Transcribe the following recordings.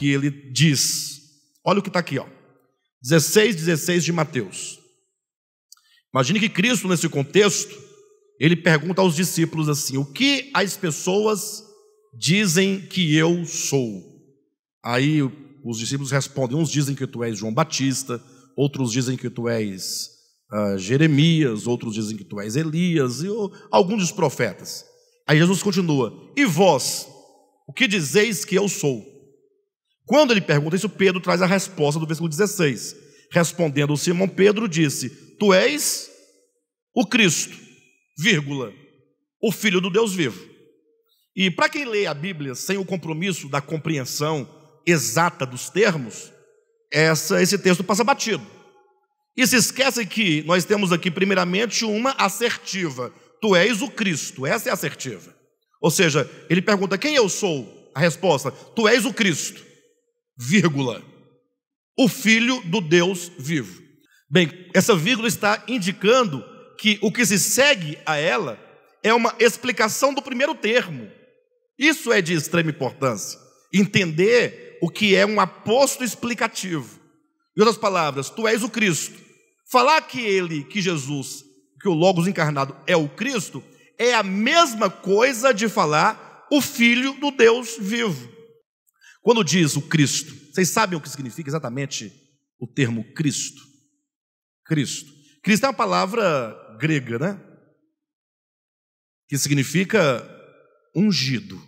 que ele diz. Olha o que está aqui, ó. 16 de Mateus. Imagine que Cristo, nesse contexto, ele pergunta aos discípulos assim: o que as pessoas dizem que eu sou? Aí os discípulos respondem: uns dizem que tu és João Batista, outros dizem que tu és Jeremias, outros dizem que tu és Elias, e alguns dos profetas. Aí Jesus continua: e vós, o que dizeis que eu sou? Quando ele pergunta isso, Pedro traz a resposta do versículo 16. Respondendo Simão Pedro, disse: tu és o Cristo, vírgula, o Filho do Deus vivo. E para quem lê a Bíblia sem o compromisso da compreensão exata dos termos, esse texto passa batido. E se esquece que nós temos aqui primeiramente uma assertiva: tu és o Cristo, essa é a assertiva. Ou seja, ele pergunta: quem eu sou? A resposta: tu és o Cristo, vírgula, o Filho do Deus vivo. Bem, essa vírgula está indicando que o que se segue a ela é uma explicação do primeiro termo. Isso é de extrema importância, entender o que é um aposto explicativo. Em outras palavras, tu és o Cristo. Falar que Jesus, que o Logos encarnado é o Cristo, é a mesma coisa de falar o Filho do Deus vivo. Quando diz o Cristo, vocês sabem o que significa exatamente o termo Cristo? Cristo. Cristo é uma palavra grega, né? Que significa ungido.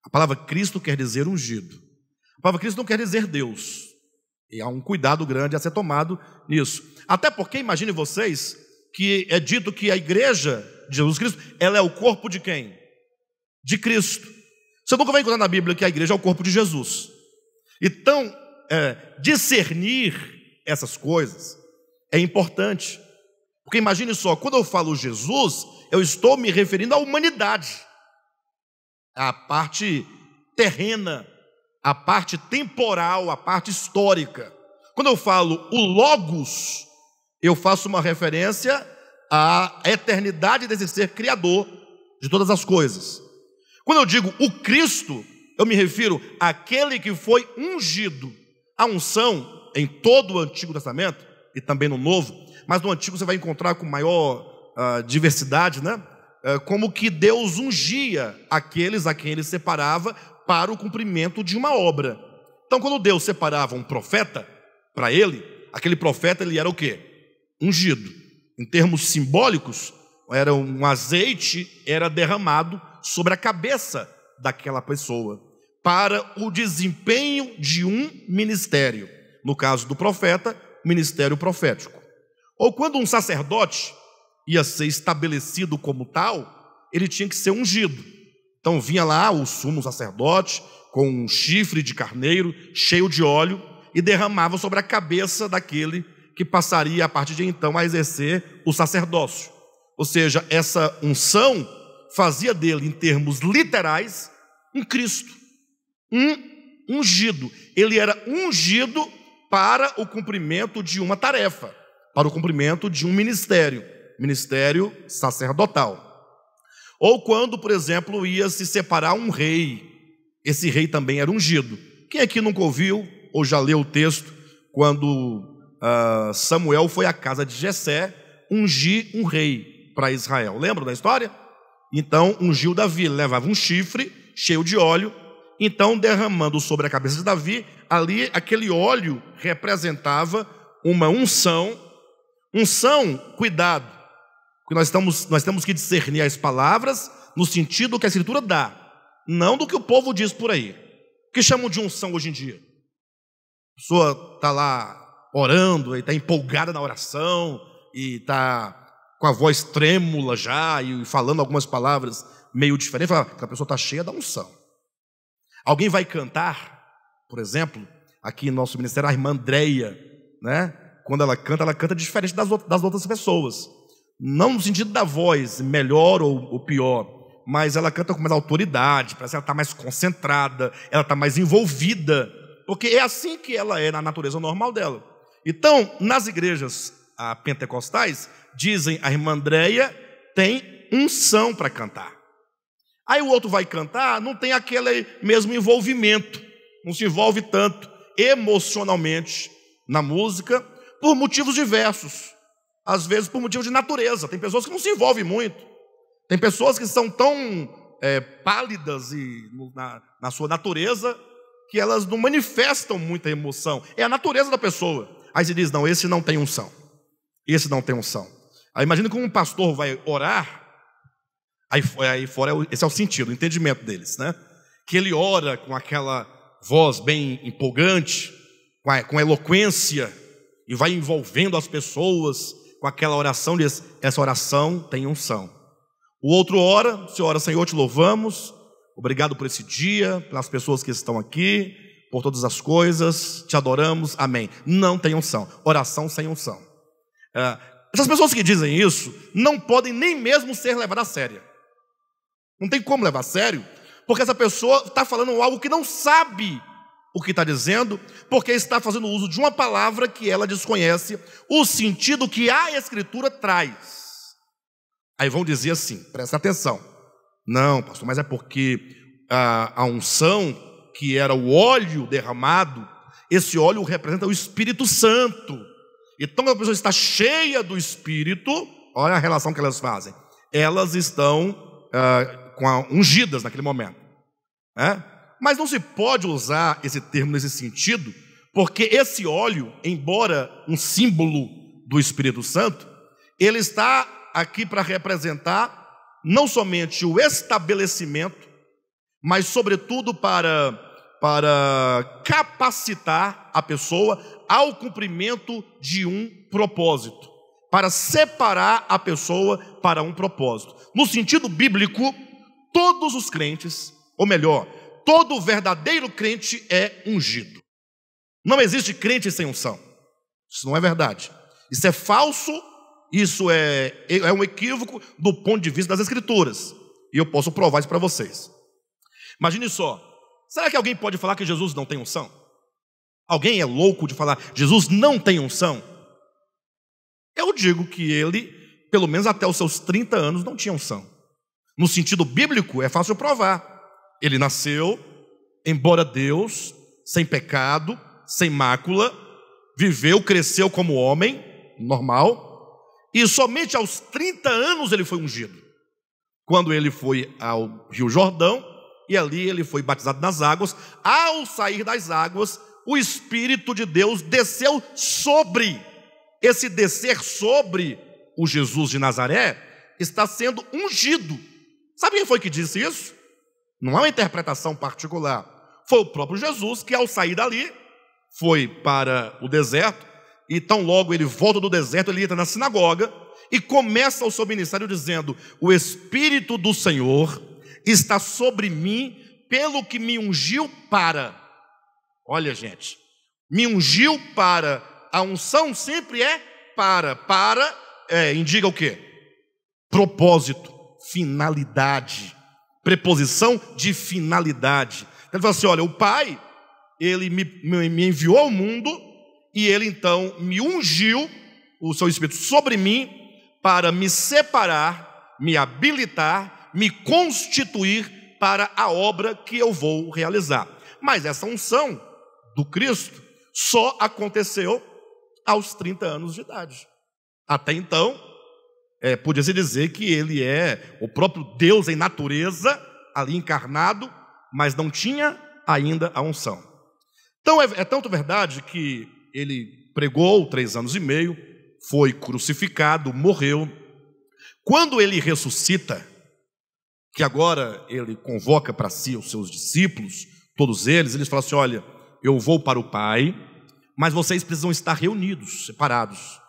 A palavra Cristo quer dizer ungido. A palavra Cristo não quer dizer Deus. E há um cuidado grande a ser tomado nisso. Até porque, imagine vocês, que é dito que a igreja de Jesus Cristo, ela é o corpo de quem? De Cristo. Você nunca vai encontrar na Bíblia que a igreja é o corpo de Jesus. Então, discernir essas coisas é importante. Porque imagine só, quando eu falo Jesus, eu estou me referindo à humanidade, à parte terrena, à parte temporal, à parte histórica. Quando eu falo o Logos, eu faço uma referência à eternidade desse ser criador de todas as coisas. Quando eu digo o Cristo, eu me refiro àquele que foi ungido. A unção em todo o Antigo Testamento e também no Novo, mas no Antigo você vai encontrar com maior diversidade, né? Como que Deus ungia aqueles a quem ele separava para o cumprimento de uma obra. Então, quando Deus separava um profeta para ele, aquele profeta ele era o quê? Ungido. Em termos simbólicos, era um azeite, era derramado sobre a cabeça daquela pessoa para o desempenho de um ministério. No caso do profeta, ministério profético. Ou quando um sacerdote ia ser estabelecido como tal, ele tinha que ser ungido. Então vinha lá o sumo sacerdote com um chifre de carneiro cheio de óleo e derramava sobre a cabeça daquele que passaria a partir de então a exercer o sacerdócio. Ou seja, essa unção fazia dele, em termos literais, um Cristo, um ungido. Ele era ungido para o cumprimento de uma tarefa, para o cumprimento de um ministério sacerdotal. Ou quando, por exemplo, ia se separar um rei, esse rei também era ungido. Quem aqui nunca ouviu ou já leu o texto quando Samuel foi à casa de Jessé ungir um rei para Israel? Lembram da história? Então ungiu Davi, ele levava um chifre cheio de óleo, então derramando sobre a cabeça de Davi, ali aquele óleo representava uma unção, cuidado, porque nós temos que discernir as palavras no sentido que a Escritura dá, não do que o povo diz por aí. O que chamam de unção hoje em dia? A pessoa está lá orando, está empolgada na oração, e está com a voz trêmula já, e falando algumas palavras meio diferentes, fala, a pessoa está cheia da unção. Alguém vai cantar, por exemplo, aqui no nosso ministério, a irmã Andréia, né? Quando ela canta diferente das outras pessoas. Não no sentido da voz, melhor ou pior, mas ela canta com mais autoridade, parece que ela está mais concentrada, ela está mais envolvida, porque é assim que ela é na natureza normal dela. Então, nas igrejas pentecostais, dizem a irmã Andréia tem unção para cantar. Aí o outro vai cantar, não tem aquele mesmo envolvimento, não se envolve tanto emocionalmente na música, por motivos diversos. Às vezes por motivos de natureza. Tem pessoas que não se envolvem muito. Tem pessoas que são tão pálidas na sua natureza que elas não manifestam muita emoção. É a natureza da pessoa. Aí você diz, não, esse não tem unção. Esse não tem unção. Aí imagina que um pastor vai orar, aí fora, esse é o sentido, o entendimento deles, né? Que ele ora com aquela voz bem empolgante, com eloquência, e vai envolvendo as pessoas com aquela oração, diz, essa oração tem unção. O outro ora, se ora, Senhor, te louvamos, obrigado por esse dia, pelas pessoas que estão aqui, por todas as coisas, te adoramos, amém. Não tem unção, oração sem unção. Essas pessoas que dizem isso não podem nem mesmo ser levadas a sério. Não tem como levar a sério, porque essa pessoa está falando algo que não sabe o que está dizendo, porque está fazendo uso de uma palavra que ela desconhece o sentido que a Escritura traz. Aí vão dizer assim, presta atenção, não, pastor, mas é porque a unção, que era o óleo derramado, esse óleo representa o Espírito Santo. Então a pessoa está cheia do Espírito, olha a relação que elas fazem, elas estão ungidas naquele momento, né? Mas não se pode usar esse termo nesse sentido, porque esse óleo, embora um símbolo do Espírito Santo, ele está aqui para representar não somente o estabelecimento, mas sobretudo para capacitar a pessoa ao cumprimento de um propósito, para separar a pessoa para um propósito. No sentido bíblico, todos os crentes, ou melhor, todo verdadeiro crente é ungido. Não existe crente sem unção. Isso não é verdade. Isso é falso, isso é um equívoco do ponto de vista das Escrituras. E eu posso provar isso para vocês. Imagine só, será que alguém pode falar que Jesus não tem unção? Alguém é louco de falar, Jesus não tem unção? Eu digo que ele, pelo menos até os seus 30 anos, não tinha unção. No sentido bíblico, é fácil provar. Ele nasceu, embora Deus, sem pecado, sem mácula, viveu, cresceu como homem, normal, e somente aos 30 anos ele foi ungido. Quando ele foi ao Rio Jordão, e ali ele foi batizado nas águas, ao sair das águas, o Espírito de Deus desceu sobre. Esse descer sobre o Jesus de Nazaré está sendo ungido. Sabe quem foi que disse isso? Não é uma interpretação particular. Foi o próprio Jesus que, ao sair dali, foi para o deserto, e tão logo ele volta do deserto, ele entra na sinagoga e começa o seu ministério dizendo: o Espírito do Senhor está sobre mim, pelo que me ungiu para... Olha, gente, me ungiu para... A unção sempre é para indica o quê? Propósito, finalidade, preposição de finalidade. Ele fala assim, olha, o Pai, ele me enviou ao mundo, e ele então me ungiu, o seu Espírito sobre mim, para me separar, me habilitar, me constituir para a obra que eu vou realizar. Mas essa unção do Cristo só aconteceu aos 30 anos de idade. Até então, podia-se dizer que ele é o próprio Deus em natureza, ali encarnado, mas não tinha ainda a unção. Então é tanto verdade que ele pregou 3 anos e meio, foi crucificado, morreu. Quando ele ressuscita, que agora ele convoca para si os seus discípulos, todos eles falam assim, olha, eu vou para o Pai, mas vocês precisam estar reunidos, separados,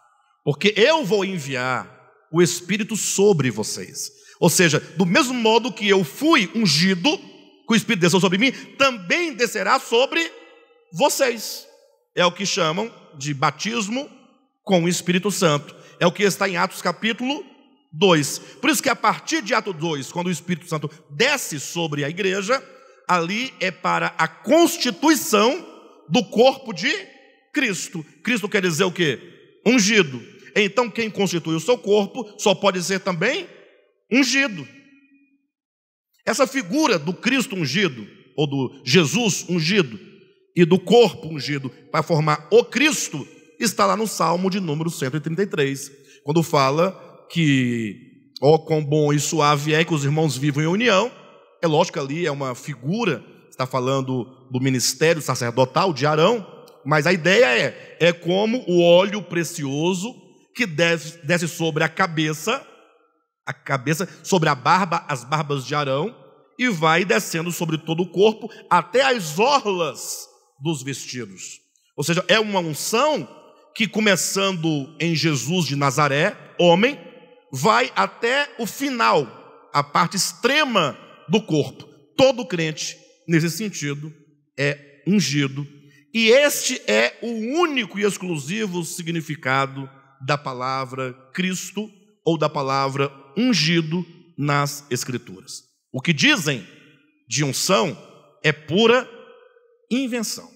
porque eu vou enviar o Espírito sobre vocês. Ou seja, do mesmo modo que eu fui ungido, que o Espírito desceu sobre mim, também descerá sobre vocês. É o que chamam de batismo com o Espírito Santo. É o que está em Atos capítulo 2. Por isso que a partir de Atos 2, quando o Espírito Santo desce sobre a igreja, ali é para a constituição do corpo de Cristo. Cristo quer dizer o quê? Ungido. Então quem constitui o seu corpo só pode ser também ungido. Essa figura do Cristo ungido, ou do Jesus ungido, e do corpo ungido para formar o Cristo, está lá no Salmo de número 133, quando fala que, ó, quão bom e suave é que os irmãos vivam em união. É lógico que ali é uma figura, está falando do ministério sacerdotal de Arão, mas a ideia é como o óleo precioso que desce sobre a cabeça, sobre a barba, as barbas de Arão, e vai descendo sobre todo o corpo, até as orlas dos vestidos. Ou seja, é uma unção que, começando em Jesus de Nazaré, homem, vai até o final, a parte extrema do corpo. Todo crente, nesse sentido, é ungido. E este é o único e exclusivo significado da palavra Cristo ou da palavra ungido nas Escrituras. O que dizem de unção é pura invenção.